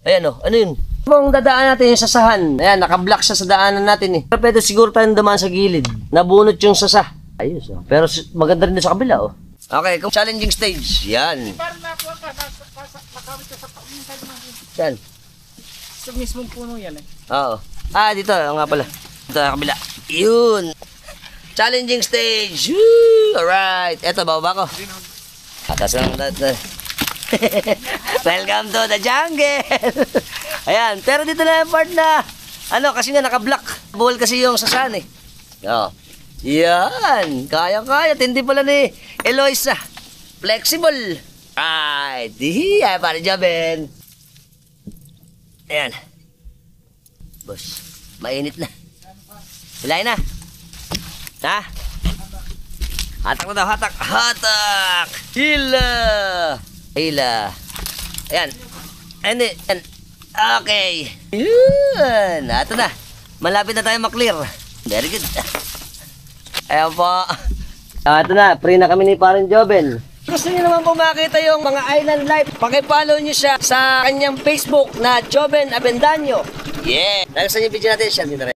Ayan o, ano yun? Kung dadaan natin yung sasahan, ayan, nakablock siya sa daanan natin eh. Pero pwede siguro tayong dumaan sa gilid. Nabunot yung sasa. Ayos oh. Pero maganda rin sa kabila oh. Okay, kung challenging stage, yan. Yan. Sa mismong puno yan eh. Oo. Dito, nga pala. Dito sa kabila. Yun. Challenging stage. Woo! Alright. Eto, bababa ko. Atas lang. Welcome to the jungle. Ayan. Pero dito na yung part na, kasi nga naka-block. Buhol kasi yung sasan eh. Oo. Yan. Kaya-kaya. Tindi pala ni Eloisa. Flexible. Right. Hiya, para Joben. Ayan. Boss. Mainit na. Hilahin na. Ha? Hatak na daw, hatak. Hatak! Hila! Hila. Ayan. Ayan. Okay. Yun. Ito na. Malapit na tayo maklear. Very good. Ayan po. Ito na. Free na kami ni Parang Joben. Gusto niyo naman po makita yung mga island life, pakipollow niyo siya sa kanyang Facebook na Joben Avendaño. Yeah! Nagsan yung video natin siya.